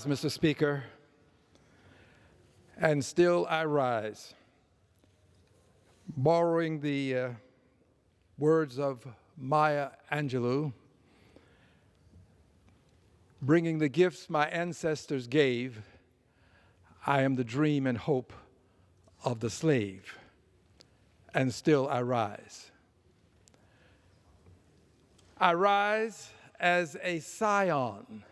Mr. Speaker, and still I rise. Borrowing the words of Maya Angelou, bringing the gifts my ancestors gave, I am the dream and hope of the slave, and still I rise. I rise as a scion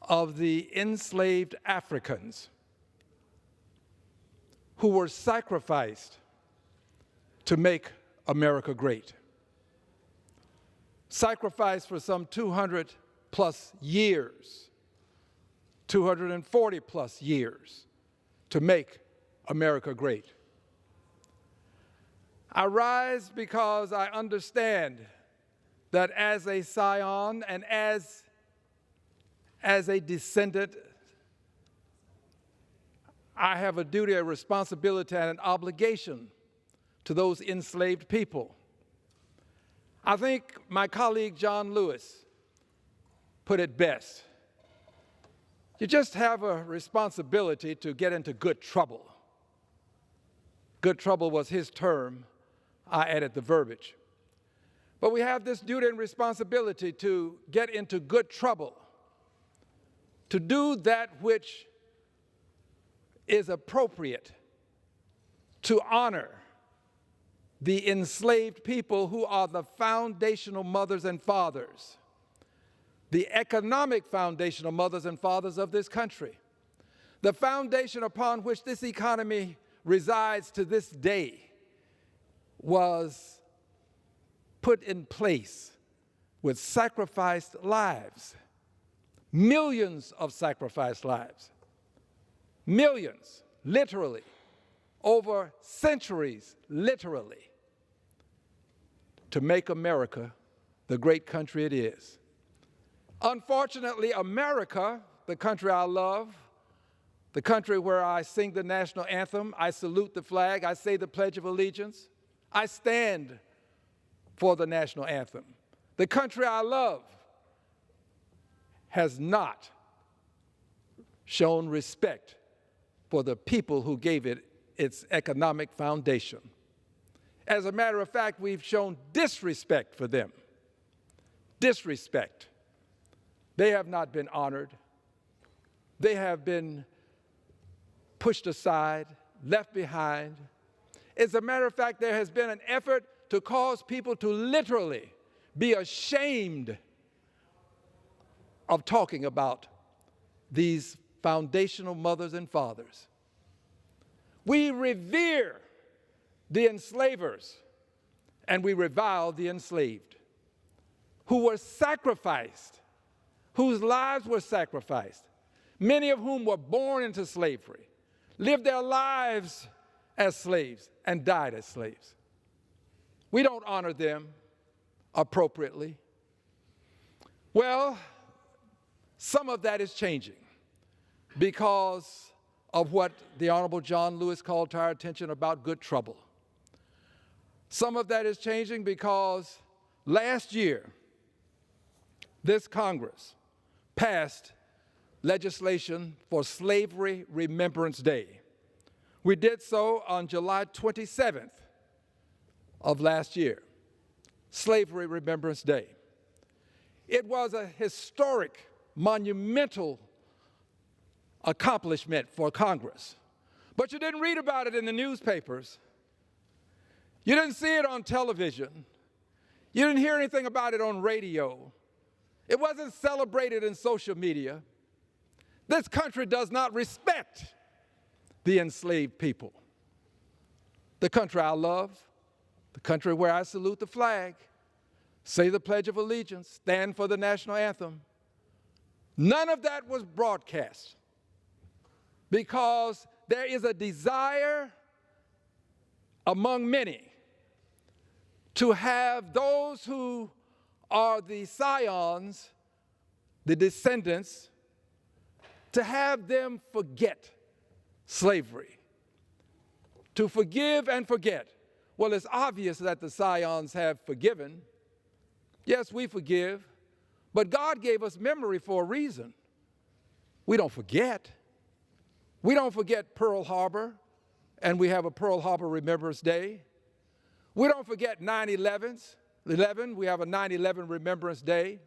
of the enslaved Africans who were sacrificed to make America great. Sacrificed for some 200 plus years, 240 plus years to make America great. I rise because I understand that as a scion and as a descendant, I have a duty, a responsibility, and an obligation to those enslaved people. I think my colleague John Lewis put it best. You just have a responsibility to get into good trouble. Good trouble was his term. I added the verbiage. But we have this duty and responsibility to get into good trouble, to do that which is appropriate, to honor the enslaved people who are the foundational mothers and fathers, the economic foundational mothers and fathers of this country, the foundation upon which this economy resides to this day was put in place with sacrificed lives. Millions of sacrificed lives. Millions, literally, over centuries, literally, to make America the great country it is. Unfortunately, America, the country I love, the country where I sing the national anthem, I salute the flag, I say the Pledge of Allegiance, I stand for the national anthem. The country I love has not shown respect for the people who gave it its economic foundation. As a matter of fact, we've shown disrespect for them. Disrespect. They have not been honored. They have been pushed aside, left behind. As a matter of fact, there has been an effort to cause people to literally be ashamed of talking about these foundational mothers and fathers. We revere the enslavers and we revile the enslaved who were sacrificed, whose lives were sacrificed, many of whom were born into slavery, lived their lives as slaves, and died as slaves. We don't honor them appropriately. Well, some of that is changing because of what the Honorable John Lewis called to our attention about good trouble. Some of that is changing because last year, this Congress passed legislation for Slavery Remembrance Day. We did so on July 27th of last year, Slavery Remembrance Day. It was a historic, monumental accomplishment for Congress. But you didn't read about it in the newspapers. You didn't see it on television. You didn't hear anything about it on radio. It wasn't celebrated in social media. This country does not respect the enslaved people. The country I love, the country where I salute the flag, say the Pledge of Allegiance, stand for the national anthem. None of that was broadcast because there is a desire among many to have those who are the scions, the descendants, to have them forget slavery, to forgive and forget. Well, it's obvious that the scions have forgiven. Yes, we forgive, but God gave us memory for a reason. We don't forget. We don't forget Pearl Harbor, and we have a Pearl Harbor Remembrance Day. We don't forget 9/11. We have a 9/11 Remembrance Day.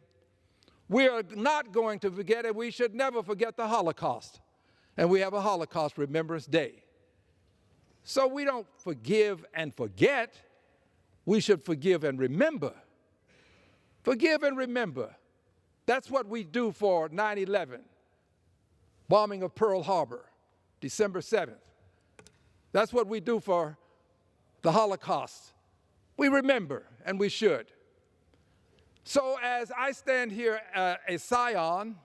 We are not going to forget, and we should never forget the Holocaust. And we have a Holocaust Remembrance Day. So we don't forgive and forget. We should forgive and remember. Forgive and remember. That's what we do for 9/11, bombing of Pearl Harbor, December 7th. That's what we do for the Holocaust. We remember, and we should. So as I stand here, a scion,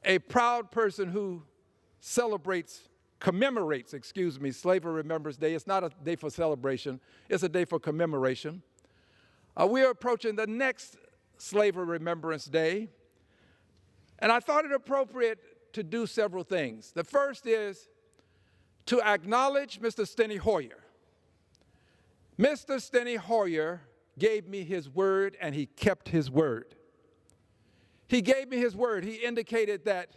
a proud person who commemorates, Slavery Remembrance Day. It's not a day for celebration, it's a day for commemoration. We are approaching the next Slavery Remembrance Day, and I thought it appropriate to do several things. The first is to acknowledge Mr. Steny Hoyer. Mr. Steny Hoyer gave me his word, and he kept his word. He gave me his word. He indicated that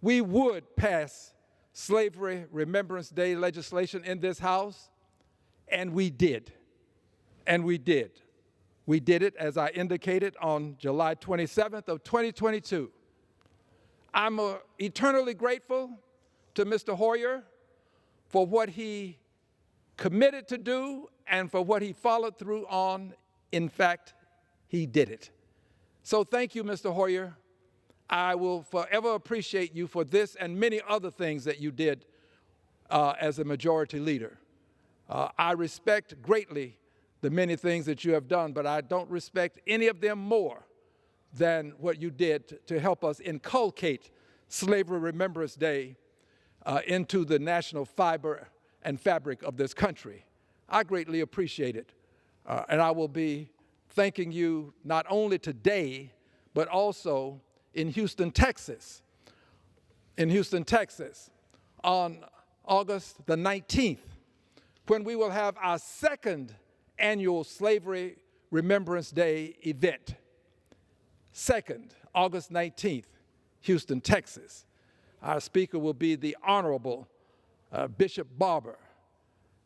we would pass Slavery Remembrance Day legislation in this House, and we did. And we did. We did it, as I indicated, on July 27th of 2022. I'm eternally grateful to Mr. Hoyer for what he committed to do and for what he followed through on. In fact, he did it. So thank you, Mr. Hoyer. I will forever appreciate you for this and many other things that you did as a majority leader. I respect greatly the many things that you have done, but I don't respect any of them more than what you did to help us inculcate Slavery Remembrance Day into the national fiber and fabric of this country. I greatly appreciate it. And I will be thanking you not only today, but also in Houston, Texas. In Houston, Texas, on August the 19th, when we will have our second annual Slavery Remembrance Day event. Second, August 19th, Houston, Texas. Our speaker will be the Honorable Bishop Barber,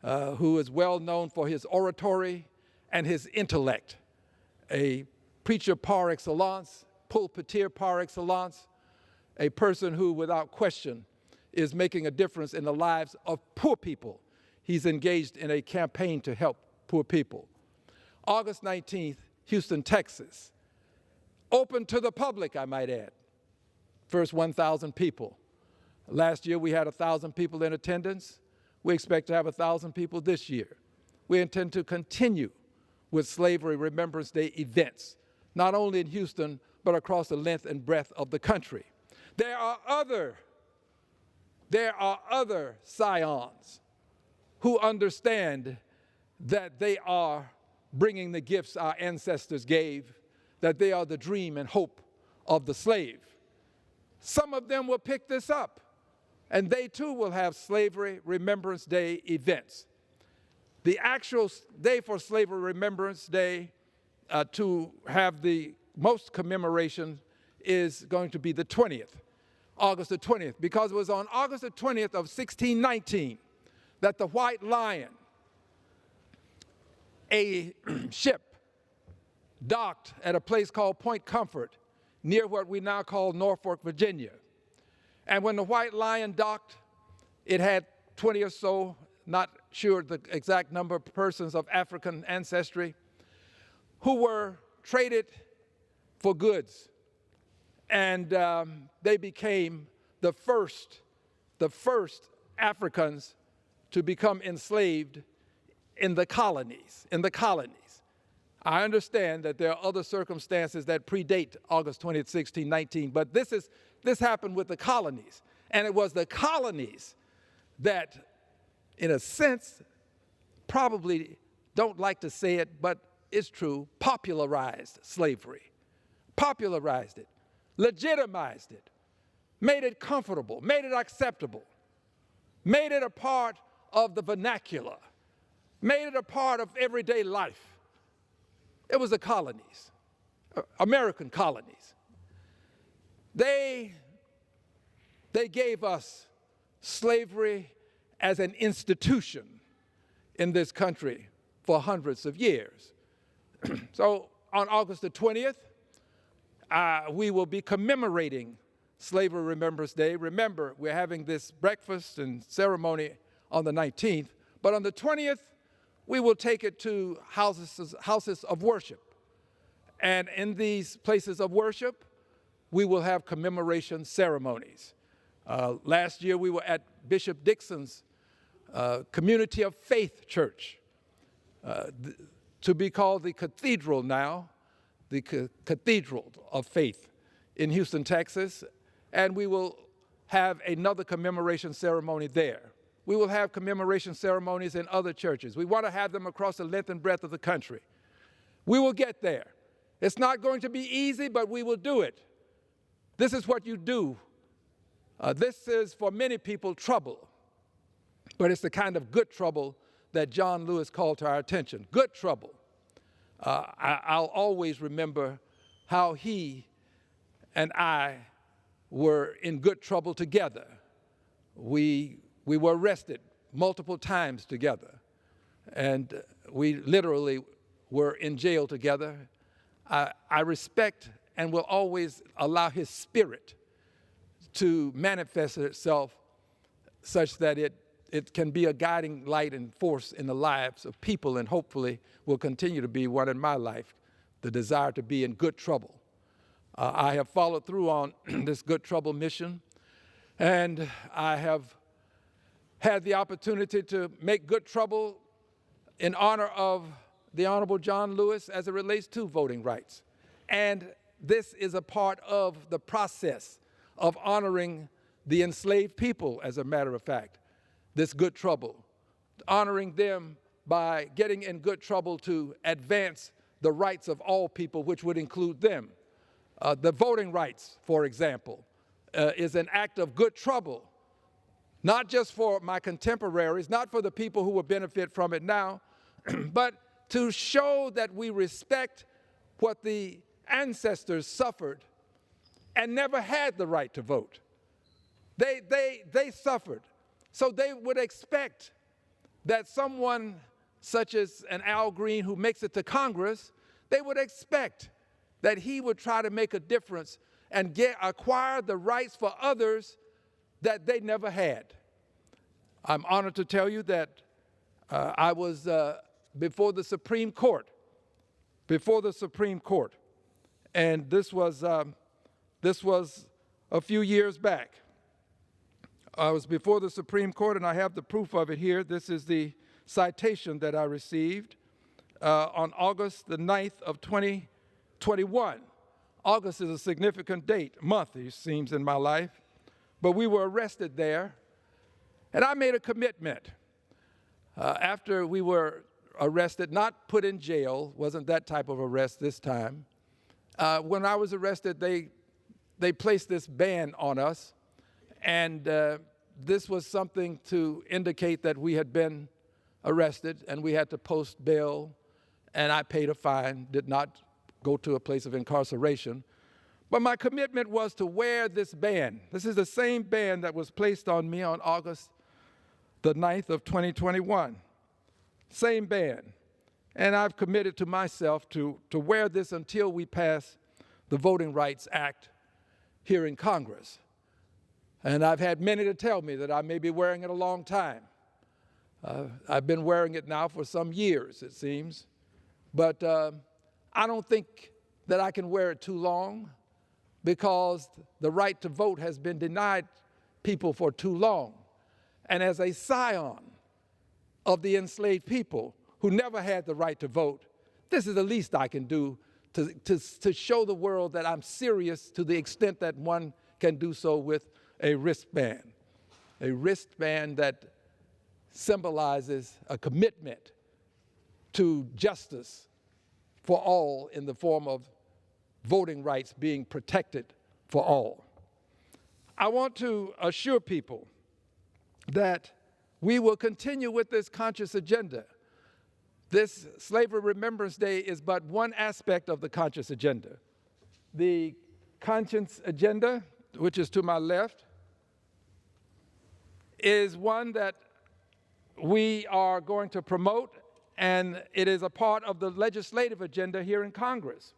who is well known for his oratory and his intellect, a preacher par excellence, pulpiteer par excellence, a person who, without question, is making a difference in the lives of poor people. He's engaged in a campaign to help poor people. August 19th, Houston, Texas. Open to the public, I might add. First 1,000 people. Last year we had 1,000 people in attendance. We expect to have 1,000 people this year. We intend to continue with Slavery Remembrance Day events, not only in Houston, but across the length and breadth of the country. There are other scions who understand that they are bringing the gifts our ancestors gave, that they are the dream and hope of the slave. Some of them will pick this up, and they too will have Slavery Remembrance Day events. The actual day for Slavery Remembrance Day to have the most commemoration is going to be the 20th, August the 20th, because it was on August the 20th of 1619 that the White Lion, a ship, docked at a place called Point Comfort near what we now call Norfolk, Virginia. And when the White Lion docked, it had 20 or so, not sure the exact number of persons of African ancestry, who were traded for goods. And they became the first Africans to become enslaved in the colonies. I understand that there are other circumstances that predate August 20th, 1619, but this happened with the colonies. And it was the colonies that, in a sense, probably don't like to say it, but it's true, popularized slavery, popularized it, legitimized it, made it comfortable, made it acceptable, made it a part of the vernacular, made it a part of everyday life. It was the colonies, American colonies. They They gave us slavery as an institution in this country for hundreds of years. So on August the 20th, we will be commemorating Slavery Remembrance Day. Remember, we're having this breakfast and ceremony on the 19th, but on the 20th, we will take it to houses of worship. And in these places of worship, we will have commemoration ceremonies. Last year, we were at Bishop Dixon's Community of Faith Church, to be called the Cathedral now, the Cathedral of Faith in Houston, Texas, and we will have another commemoration ceremony there. We will have commemoration ceremonies in other churches. We want to have them across the length and breadth of the country. We will get there. It's not going to be easy, but we will do it. This is what you do. This is, for many people, trouble, but it's the kind of good trouble that John Lewis called to our attention. Good trouble. I'll always remember how he and I were in good trouble together. We were arrested multiple times together, and we literally were in jail together. I respect and will always allow his spirit to manifest itself such that it can be a guiding light and force in the lives of people, and hopefully will continue to be one in my life, the desire to be in good trouble. I have followed through on this good trouble mission, and I have had the opportunity to make good trouble in honor of the Honorable John Lewis as it relates to voting rights. And this is a part of the process of honoring the enslaved people, as a matter of fact, this good trouble, honoring them by getting in good trouble to advance the rights of all people, which would include them. The voting rights, for example, is an act of good trouble, not just for my contemporaries, not for the people who will benefit from it now, but to show that we respect what the ancestors suffered and never had the right to vote. They suffered. So they would expect that someone such as an Al Green who makes it to Congress, they would expect that he would try to make a difference and acquire the rights for others that they never had. I'm honored to tell you that I was before the Supreme Court, and this was a few years back. I was before the Supreme Court, and I have the proof of it here. This is the citation that I received on August the 9th of 2021. August is a significant month, it seems, in my life. But we were arrested there, and I made a commitment. After we were arrested, not put in jail, wasn't that type of arrest this time. When I was arrested, they placed this ban on us, and this was something to indicate that we had been arrested, and we had to post bail, and I paid a fine, did not go to a place of incarceration. But my commitment was to wear this band. This is the same band that was placed on me on August the 9th of 2021. Same band. And I've committed to myself to wear this until we pass the Voting Rights Act here in Congress. And I've had many to tell me that I may be wearing it a long time. I've been wearing it now for some years, it seems. But I don't think that I can wear it too long, because the right to vote has been denied people for too long. And as a scion of the enslaved people who never had the right to vote, this is the least I can do to show the world that I'm serious, to the extent that one can do so with a wristband that symbolizes a commitment to justice for all in the form of voting rights being protected for all. I want to assure people that we will continue with this conscious agenda. This Slavery Remembrance Day is but one aspect of the conscious agenda. The conscience agenda, which is to my left, is one that we are going to promote, and it is a part of the legislative agenda here in Congress.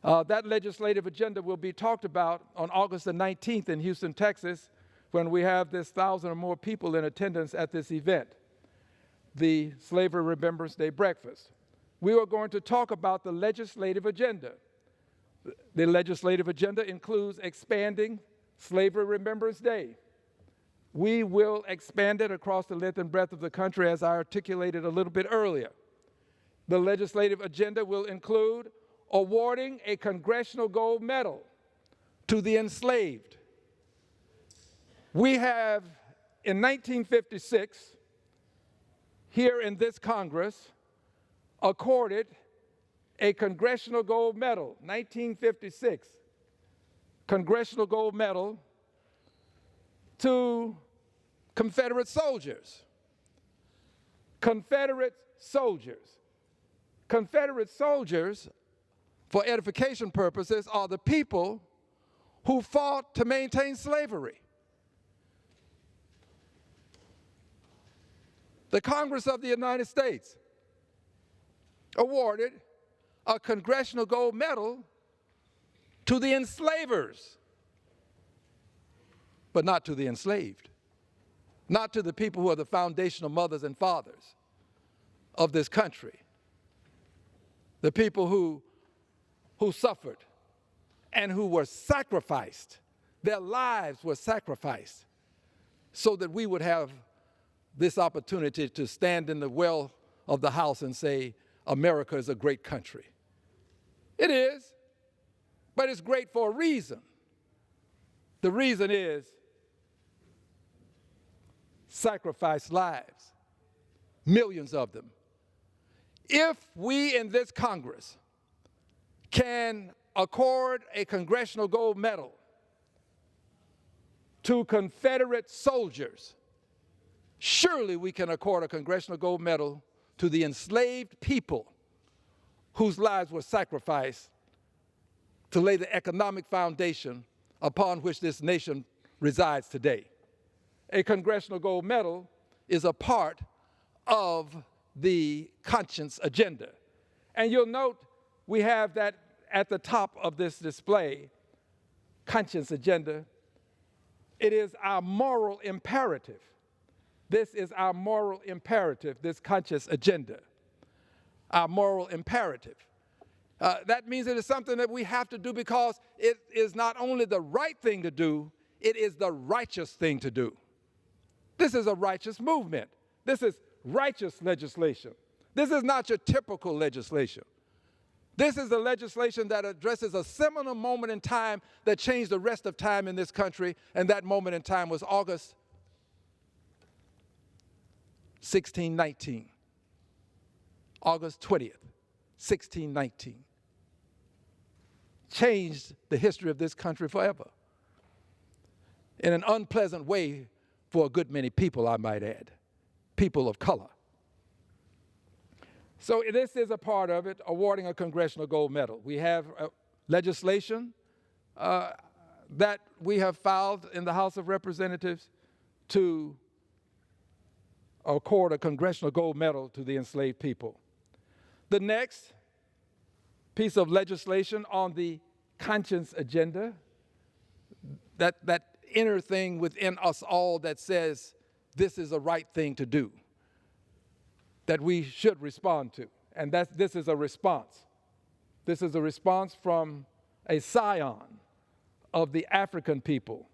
That legislative agenda will be talked about on August the 19th in Houston, Texas, when we have this 1,000 or more people in attendance at this event, the Slavery Remembrance Day Breakfast. We are going to talk about the legislative agenda. The legislative agenda includes expanding Slavery Remembrance Day. We will expand it across the length and breadth of the country, as I articulated a little bit earlier. The legislative agenda will include awarding a Congressional Gold Medal to the enslaved. We have, in 1956, here in this Congress, accorded a Congressional Gold Medal, 1956, Congressional Gold Medal to Confederate soldiers. Confederate soldiers. Confederate soldiers, for edification purposes, are the people who fought to maintain slavery. The Congress of the United States awarded a Congressional Gold Medal to the enslavers, but not to the enslaved, not to the people who are the foundational mothers and fathers of this country, the people who suffered and who were sacrificed. Their lives were sacrificed so that we would have this opportunity to stand in the well of the house and say, America is a great country. It is, but it's great for a reason. The reason is sacrificed lives, millions of them. If we in this Congress can accord a Congressional Gold Medal to Confederate soldiers, surely we can accord a Congressional Gold Medal to the enslaved people whose lives were sacrificed to lay the economic foundation upon which this nation resides today. A Congressional Gold Medal is a part of the conscience agenda. And you'll note we have that at the top of this display, conscience agenda. It is our moral imperative. This is our moral imperative, this conscious agenda, our moral imperative. That means it is something that we have to do because it is not only the right thing to do, it is the righteous thing to do. This is a righteous movement. This is righteous legislation. This is not your typical legislation. This is the legislation that addresses a seminal moment in time that changed the rest of time in this country, and that moment in time was August 1619. August 20th, 1619. Changed the history of this country forever. In an unpleasant way for a good many people, I might add, people of color. So this is a part of it, awarding a Congressional Gold Medal. We have legislation that we have filed in the House of Representatives to accord a Congressional Gold Medal to the enslaved people. The next piece of legislation on the conscience agenda, that inner thing within us all that says this is a right thing to do, that we should respond to. And this is a response. This is a response from a scion of the African people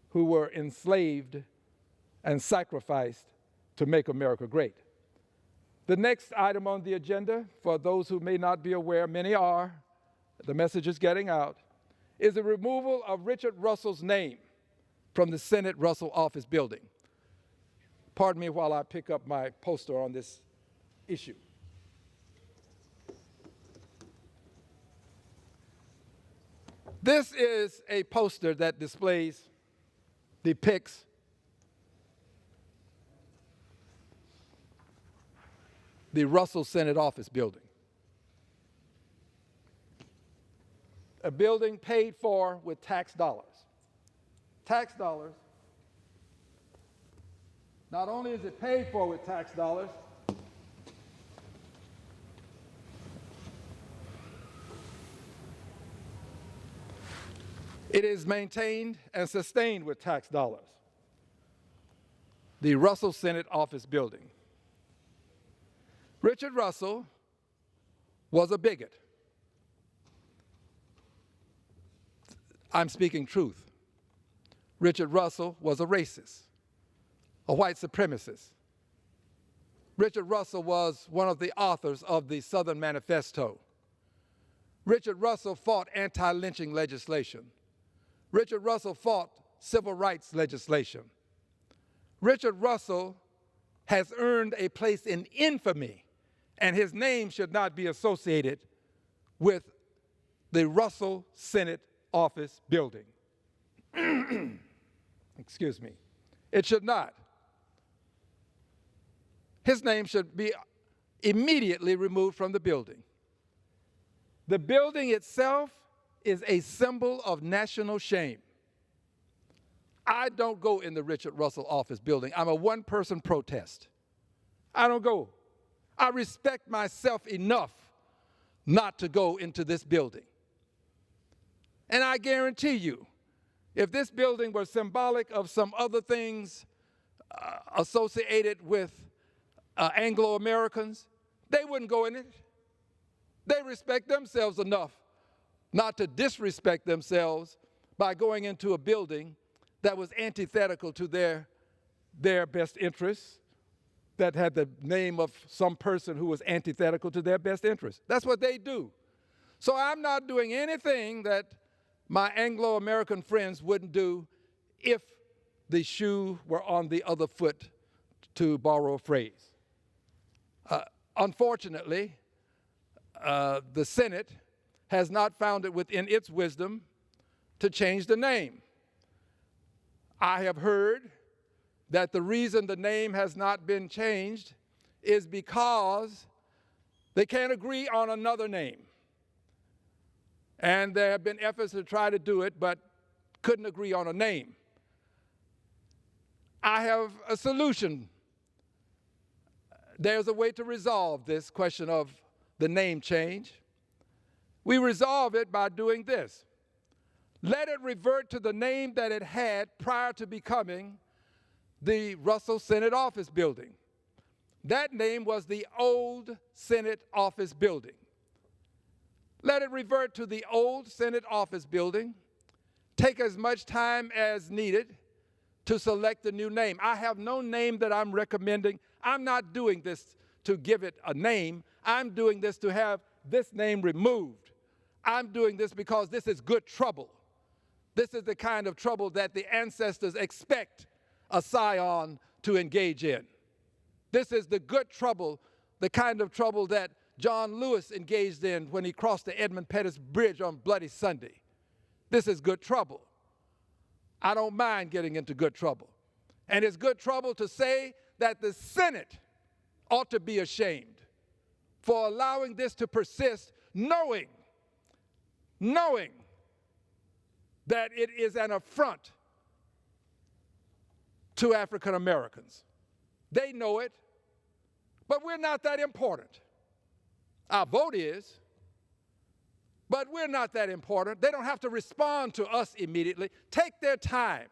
who were enslaved and sacrificed to make America great. The next item on the agenda, for those who may not be aware, many are, the message is getting out, is the removal of Richard Russell's name from the Senate Russell Office Building. Pardon me while I pick up my poster on this issue. This is a poster that depicts the Russell Senate Office Building. A building paid for with tax dollars. Tax dollars Not only is it paid for with tax dollars, it is maintained and sustained with tax dollars. The Russell Senate Office Building. Richard Russell was a bigot. I'm speaking truth. Richard Russell was a racist, a white supremacist. Richard Russell was one of the authors of the Southern Manifesto. Richard Russell fought anti-lynching legislation. Richard Russell fought civil rights legislation. Richard Russell has earned a place in infamy, and his name should not be associated with the Russell Senate Office Building. Excuse me. It should not. His name should be immediately removed from the building. The building itself is a symbol of national shame. I don't go in the Richard Russell Office Building. I'm a one-person protest. I don't go. I respect myself enough not to go into this building. And I guarantee you, if this building were symbolic of some other things associated with Anglo-Americans, they wouldn't go in it. They respect themselves enough not to disrespect themselves by going into a building that was antithetical to their best interests, that had the name of some person who was antithetical to their best interests. That's what they do. So I'm not doing anything that my Anglo-American friends wouldn't do if the shoe were on the other foot, to borrow a phrase. Unfortunately, the Senate has not found it within its wisdom to change the name. I have heard that the reason the name has not been changed is because they can't agree on another name. And there have been efforts to try to do it, but couldn't agree on a name. I have a solution. There's a way to resolve this question of the name change. We resolve it by doing this. Let it revert to the name that it had prior to becoming the Russell Senate Office Building. That name was the old Senate Office Building. Let it revert to the old Senate Office Building. Take as much time as needed to select a new name. I have no name that I'm recommending. I'm not doing this to give it a name. I'm doing this to have this name removed. I'm doing this because this is good trouble. This is the kind of trouble that the ancestors expect a scion to engage in. This is the good trouble, the kind of trouble that John Lewis engaged in when he crossed the Edmund Pettus Bridge on Bloody Sunday. This is good trouble. I don't mind getting into good trouble. And it's good trouble to say that the Senate ought to be ashamed for allowing this to persist, knowing that it is an affront to African Americans. They know it, but we're not that important. Our vote is, but we're not that important. They don't have to respond to us immediately. Take their time.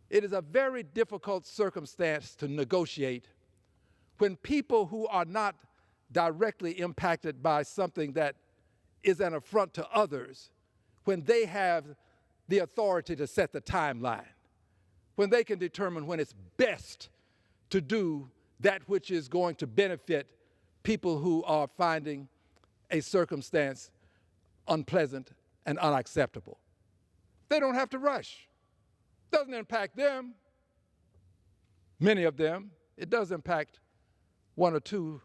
It is a very difficult circumstance to negotiate when people who are not directly impacted by something that is an affront to others, when they have the authority to set the timeline, when they can determine when it's best to do that which is going to benefit people who are finding a circumstance unpleasant and unacceptable. They don't have to rush. It doesn't impact them, many of them. It does impact one or two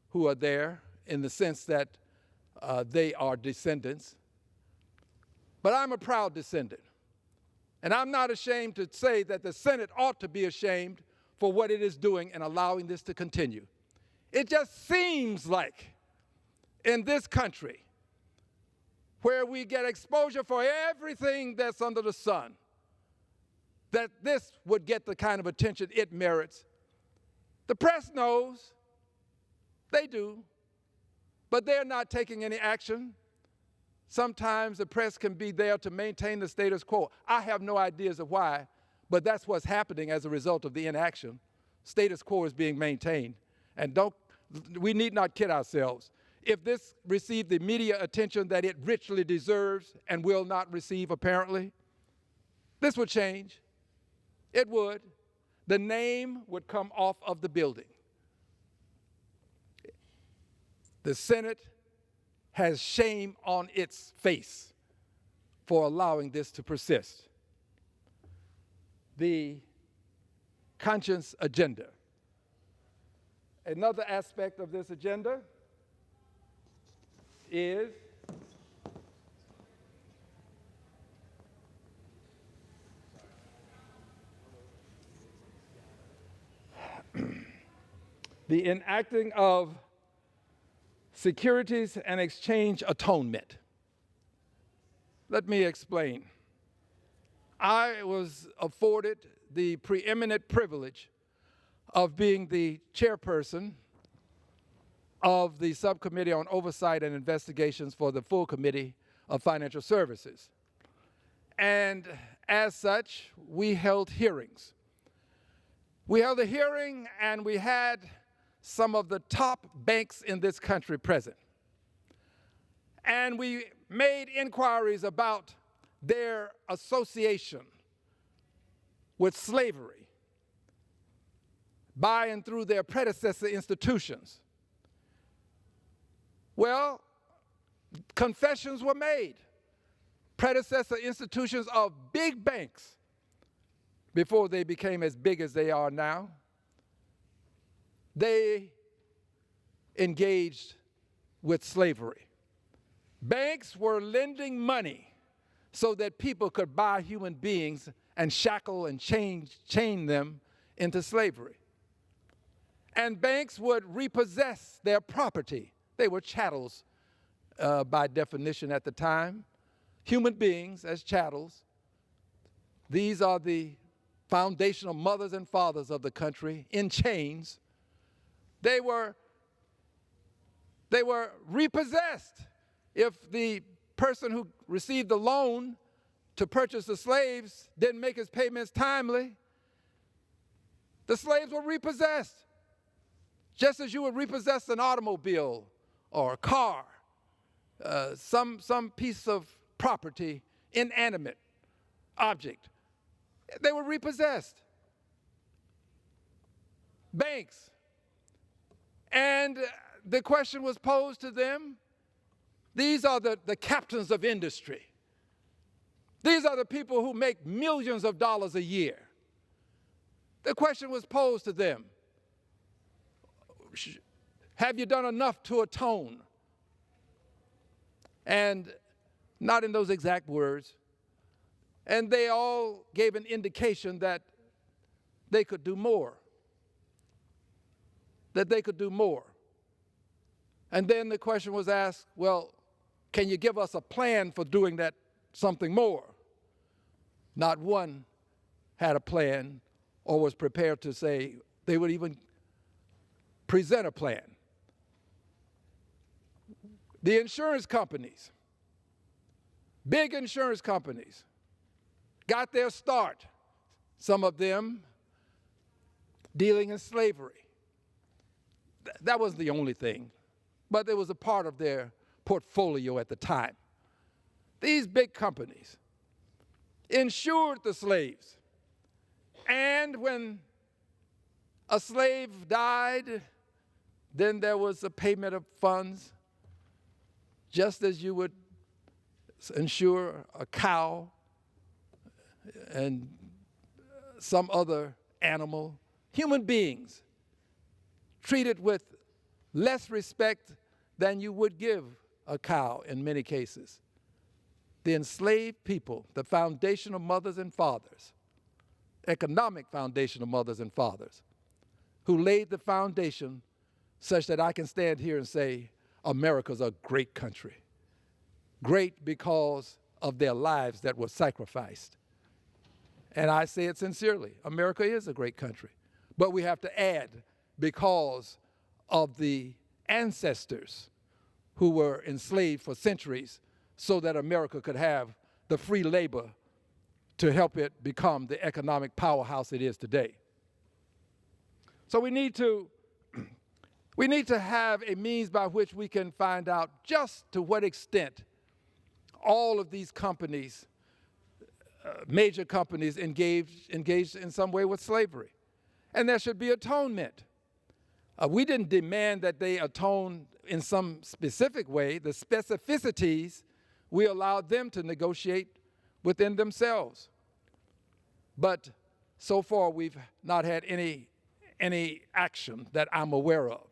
who are there in the sense that they are descendants. But I'm a proud descendant. And I'm not ashamed to say that the Senate ought to be ashamed for what it is doing and allowing this to continue. It just seems like in this country, where we get exposure for everything that's under the sun, that this would get the kind of attention it merits. The press knows, they do, but they're not taking any action. Sometimes the press can be there to maintain the status quo. I have no ideas of why, but that's what's happening as a result of the inaction. Status quo is being maintained. And we need not kid ourselves. If this received the media attention that it richly deserves and will not receive apparently, this would change. It would. The name would come off of the building. The Senate has shame on its face for allowing this to persist. The conscience agenda. Another aspect of this agenda is the enacting of Securities and Exchange Atonement. Let me explain. I was afforded the preeminent privilege of being the chairperson of the Subcommittee on Oversight and Investigations for the full Committee of Financial Services. And as such, we held hearings. We held a hearing and we had some of the top banks in this country present. And we made inquiries about their association with slavery by and through their predecessor institutions. Well, confessions were made. Predecessor institutions of big banks, before they became as big as they are now, they engaged with slavery. Banks were lending money so that people could buy human beings and shackle and chain them into slavery. And banks would repossess their property. They were chattels by definition at the time. Human beings as chattels. These are the foundational mothers and fathers of the country in chains. They were repossessed. If the person who received the loan to purchase the slaves didn't make his payments timely, the slaves were repossessed. Just as you would repossess an automobile or a car, some piece of property, inanimate object, they were repossessed. Banks. And the question was posed to them, these are the captains of industry. These are the people who make millions of dollars a year. The question was posed to them, have you done enough to atone? And not in those exact words. And they all gave an indication that they could do more. That they could do more. And then the question was asked, well, can you give us a plan for doing that something more? Not one had a plan or was prepared to say they would even present a plan. The insurance companies, big insurance companies, got their start, some of them dealing in slavery. That wasn't the only thing, but it was a part of their portfolio at the time. These big companies insured the slaves, and when a slave died, then there was a payment of funds, just as you would insure a cow and some other animal. Human beings treated with less respect than you would give a cow in many cases. The enslaved people, the foundational mothers and fathers, economic foundational mothers and fathers, who laid the foundation such that I can stand here and say, America's a great country. Great because of their lives that were sacrificed. And I say it sincerely. America is a great country. But we have to add because of the ancestors who were enslaved for centuries so that America could have the free labor to help it become the economic powerhouse it is today. So we need to have a means by which we can find out just to what extent all of these companies, major companies, engaged in some way with slavery. And there should be atonement. We didn't demand that they atone in some specific way. The specificities, we allowed them to negotiate within themselves. But so far, we've not had any action that I'm aware of.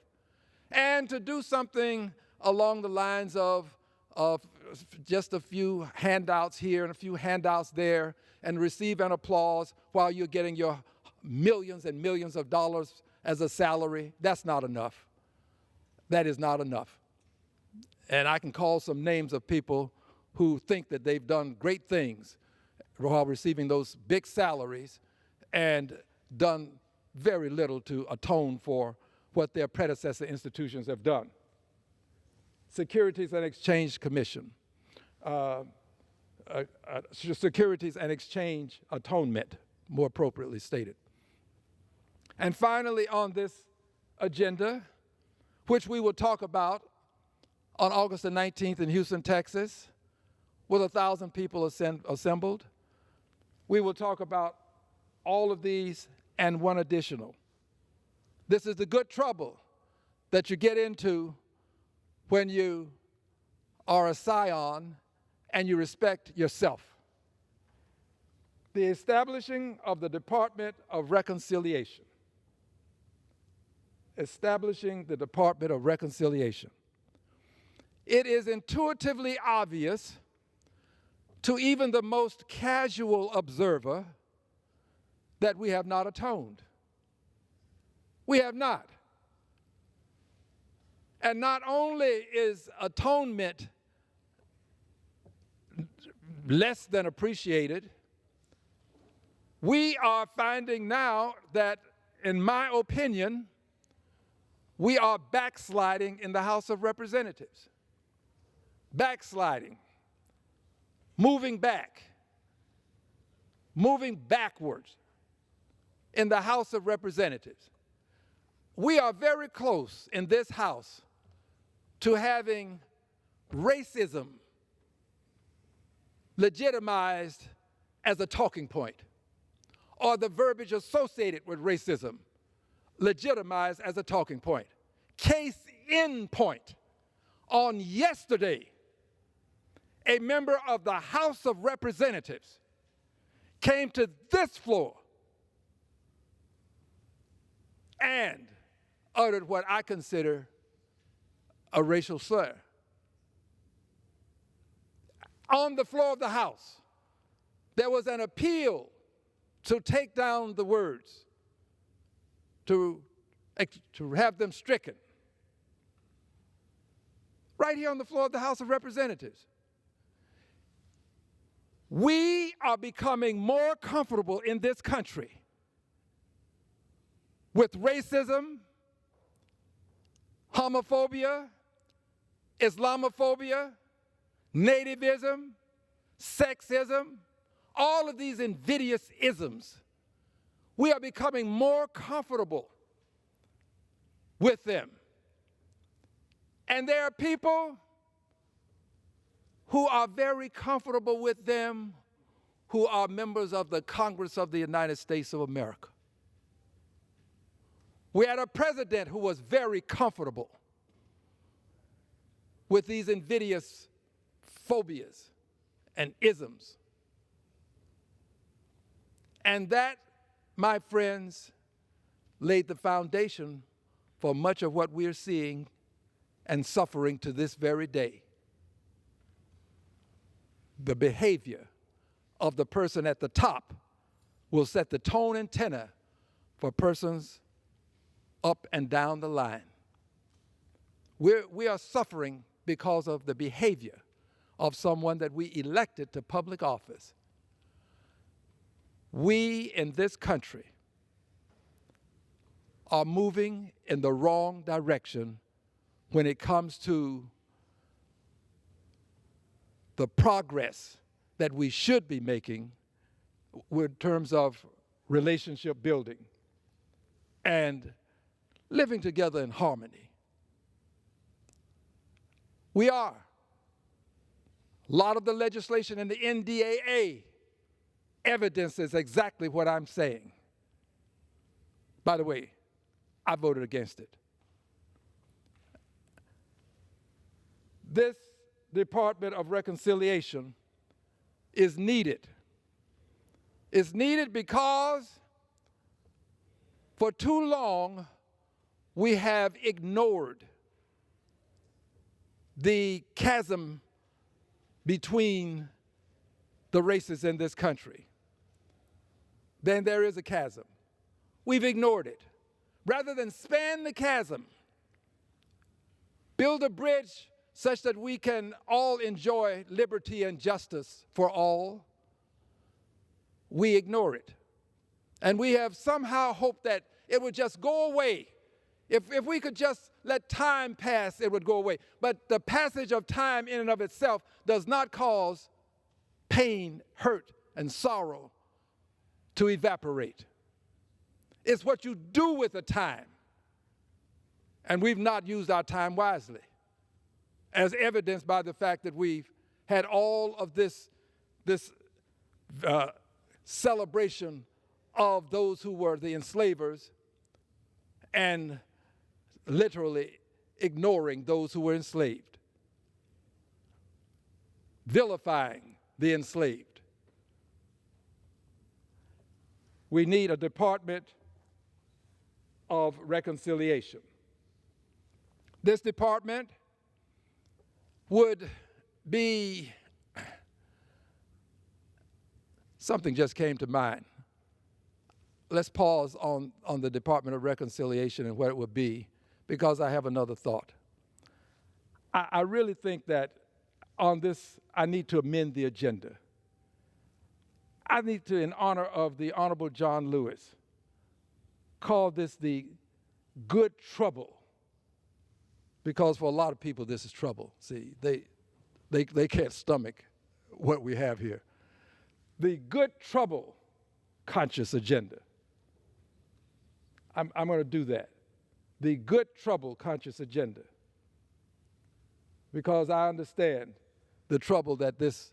And to do something along the lines of just a few handouts here and a few handouts there and receive an applause while you're getting your millions and millions of dollars as a salary, that's not enough. That is not enough. And I can call some names of people who think that they've done great things while receiving those big salaries and done very little to atone for what their predecessor institutions have done. Securities and Exchange Commission, Securities and Exchange Atonement, more appropriately stated. And finally, on this agenda, which we will talk about on August the 19th in Houston, Texas, with 1,000 people assembled, we will talk about all of these and one additional. This is the good trouble that you get into when you are a scion and you respect yourself. The establishing of the Department of Reconciliation. Establishing the Department of Reconciliation. It is intuitively obvious to even the most casual observer that we have not atoned. We have not. And not only is atonement less than appreciated, we are finding now that, in my opinion, we are backsliding in the House of Representatives. Backsliding. Moving backwards in the House of Representatives. We are very close in this House to having racism legitimized as a talking point, or the verbiage associated with racism legitimized as a talking point. Case in point, on yesterday, a member of the House of Representatives came to this floor and uttered what I consider a racial slur. On the floor of the House, there was an appeal to take down the words, to have them stricken. Right here on the floor of the House of Representatives. We are becoming more comfortable in this country with racism, homophobia, Islamophobia, nativism, sexism, all of these invidious isms. We are becoming more comfortable with them. And there are people who are very comfortable with them who are members of the Congress of the United States of America. We had a president who was very comfortable with these invidious phobias and isms. And that, my friends, laid the foundation for much of what we are seeing and suffering to this very day. The behavior of the person at the top will set the tone and tenor for persons up and down the line. We are suffering because of the behavior of someone that we elected to public office. we in this country are moving in the wrong direction when it comes to the progress that we should be making in terms of relationship building and living together in harmony. We are. A lot of the legislation in the NDAA evidences exactly what I'm saying. By the way, I voted against it. This Department of Reconciliation is needed. It's needed because for too long we have ignored the chasm between the races in this country. Then there is a chasm. We've ignored it. Rather than span the chasm, build a bridge such that we can all enjoy liberty and justice for all, we ignore it. And we have somehow hoped that it would just go away. If we could just let time pass, it would go away. But the passage of time in and of itself does not cause pain, hurt, and sorrow to evaporate. It's what you do with the time. And we've not used our time wisely, as evidenced by the fact that we've had all of this celebration of those who were the enslavers and literally ignoring those who were enslaved, vilifying the enslaved. We need a Department of Reconciliation. This department would be, something just came to mind. Let's pause on the Department of Reconciliation and what it would be, because I have another thought. I really think that on this, I need to amend the agenda. I need to, in honor of the Honorable John Lewis, call this the good trouble, because for a lot of people this is trouble. See, they can't stomach what we have here. The good trouble conscious agenda. I'm going to do that. The good trouble conscious agenda. Because I understand the trouble that this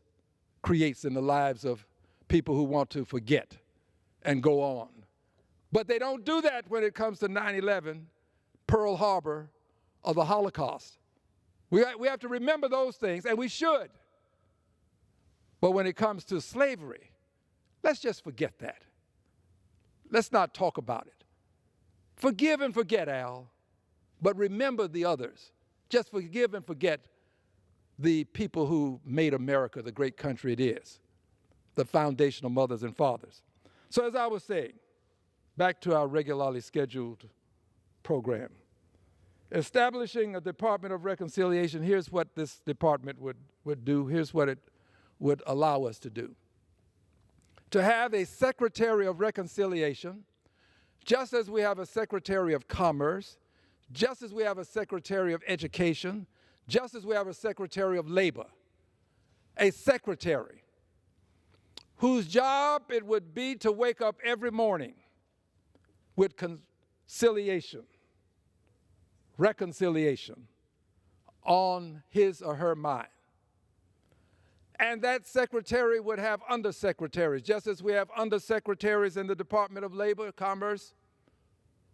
creates in the lives of people who want to forget and go on. But they don't do that when it comes to 9/11, Pearl Harbor, or the Holocaust. We have to remember those things, and we should. But when it comes to slavery, let's just forget that. Let's not talk about it. Forgive and forget, Al, but remember the others. Just forgive and forget the people who made America the great country it is, the foundational mothers and fathers. So as I was saying, back to our regularly scheduled program. Establishing a Department of Reconciliation, here's what this department would do. Here's what it would allow us to do. To have a Secretary of Reconciliation, just as we have a Secretary of Commerce, just as we have a Secretary of Education, just as we have a Secretary of Labor. A secretary whose job it would be to wake up every morning with conciliation, reconciliation on his or her mind. And that secretary would have undersecretaries, just as we have undersecretaries in the Department of Labor, Commerce,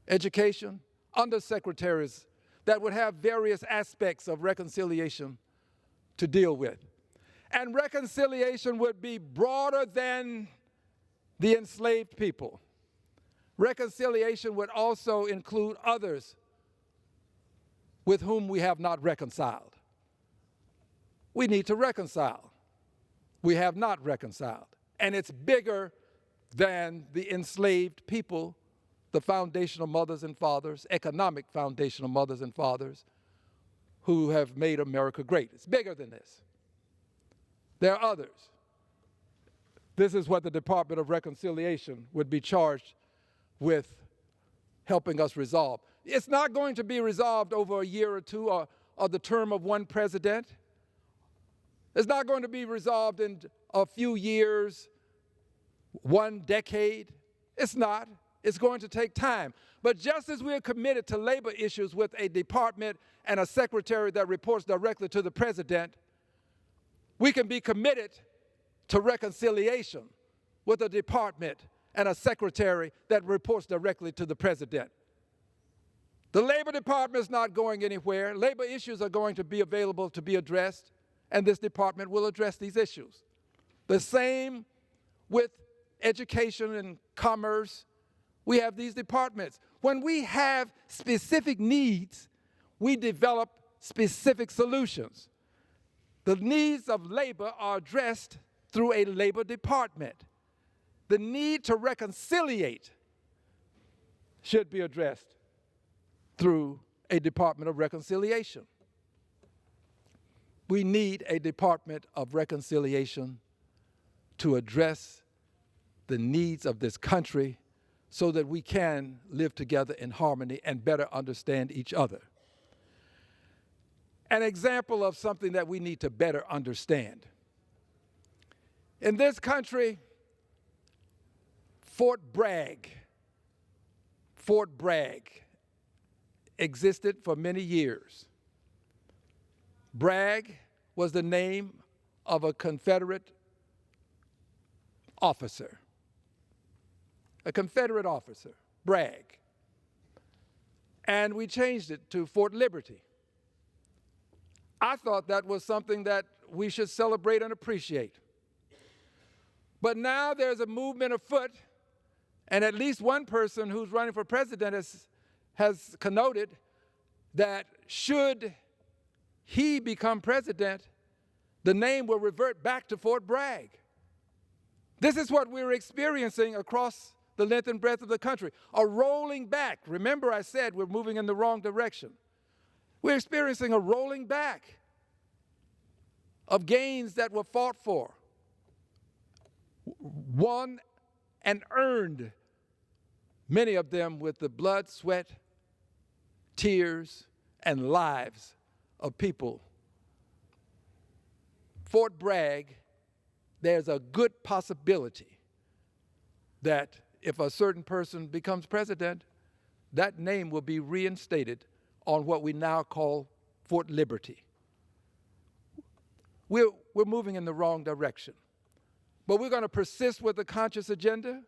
Education, undersecretaries that would have various aspects of reconciliation to deal with. And reconciliation would be broader than the enslaved people. Reconciliation would also include others with whom we have not reconciled. We need to reconcile. We have not reconciled. And it's bigger than the enslaved people, the foundational mothers and fathers, economic foundational mothers and fathers who have made America great. It's bigger than this. There are others. This is what the Department of Reconciliation would be charged with helping us resolve. It's not going to be resolved over a year or two or the term of one president. It's not going to be resolved in a few years, one decade. It's not. It's going to take time. But just as we are committed to labor issues with a department and a secretary that reports directly to the president, we can be committed to reconciliation with a department and a secretary that reports directly to the president. The Labor Department is not going anywhere. Labor issues are going to be available to be addressed, and this department will address these issues. The same with education and commerce. We have these departments. When we have specific needs, we develop specific solutions. The needs of labor are addressed through a labor department. The need to reconciliate should be addressed through a Department of Reconciliation. We need a Department of Reconciliation to address the needs of this country so that we can live together in harmony and better understand each other. An example of something that we need to better understand. In this country, Fort Bragg existed for many years. Bragg was the name of a Confederate officer. A Confederate officer, Bragg. And we changed it to Fort Liberty. I thought that was something that we should celebrate and appreciate. But now there's a movement afoot, and at least one person who's running for president has connoted that should he become president, the name will revert back to Fort Bragg. This is what we're experiencing across the length and breadth of the country, a rolling back. Remember, I said we're moving in the wrong direction. We're experiencing a rolling back of gains that were fought for, won and earned, many of them with the blood, sweat, tears, and lives of people. Fort Bragg, there's a good possibility that if a certain person becomes president, that name will be reinstated on what we now call Fort Liberty. We're moving in the wrong direction. But we're going to persist with the conscious agenda.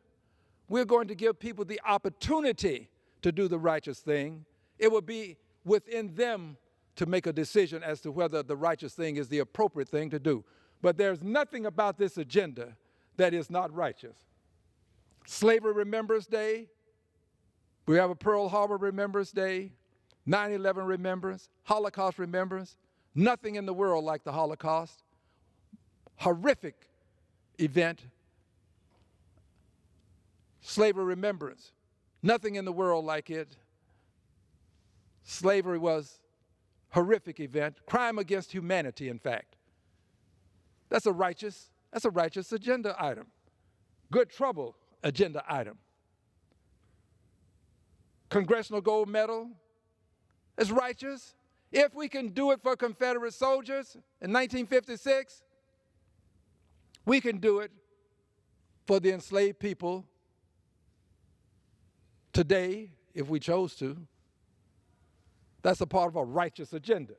We're going to give people the opportunity to do the righteous thing. It will be within them to make a decision as to whether the righteous thing is the appropriate thing to do. But there's nothing about this agenda that is not righteous. Slavery Remembrance Day, we have a Pearl Harbor Remembrance Day, 9/11 Remembrance, Holocaust Remembrance. Nothing in the world like the Holocaust. Horrific event. Slavery Remembrance. Nothing in the world like it. Slavery was a horrific event. Crime against humanity, in fact. That's a righteous agenda item. Good trouble agenda item. Congressional Gold Medal is righteous. If we can do it for Confederate soldiers in 1956, we can do it for the enslaved people today if we chose to. That's a part of a righteous agenda.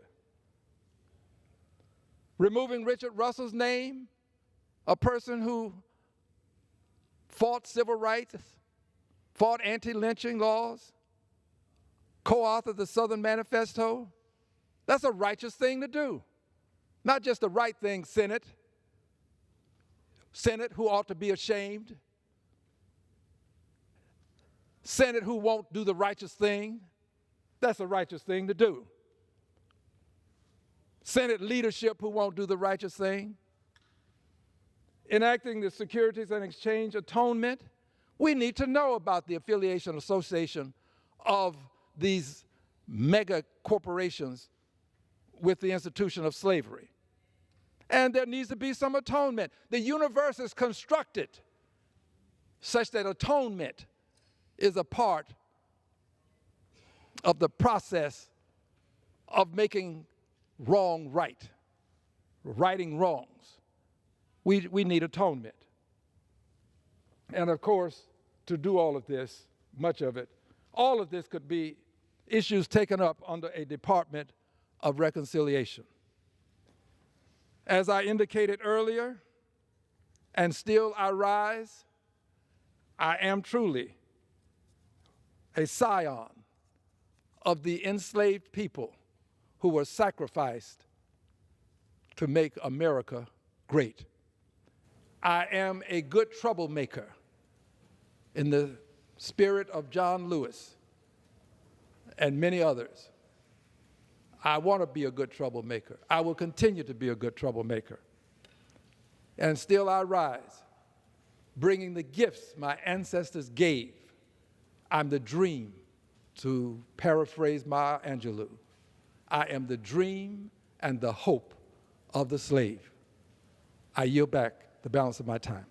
Removing Richard Russell's name, a person who fought civil rights, fought anti-lynching laws, co-authored the Southern Manifesto. That's a righteous thing to do. Not just the right thing, Senate. Senate who ought to be ashamed. Senate who won't do the righteous thing. That's a righteous thing to do. Senate leadership who won't do the righteous thing. Enacting the Securities and Exchange Atonement. We need to know about the affiliation association of these mega corporations with the institution of slavery. And there needs to be some atonement. The universe is constructed such that atonement is a part of the process of making wrong right, righting wrongs. We need atonement. And of course, to do all of this, much of it, all of this could be issues taken up under a Department of Reconciliation. As I indicated earlier, and still I rise, I am truly a scion of the enslaved people who were sacrificed to make America great. I am a good troublemaker in the spirit of John Lewis and many others. I want to be a good troublemaker. I will continue to be a good troublemaker. And still I rise, bringing the gifts my ancestors gave. I'm the dream, to paraphrase Maya Angelou. I am the dream and the hope of the slave. I yield back the balance of my time.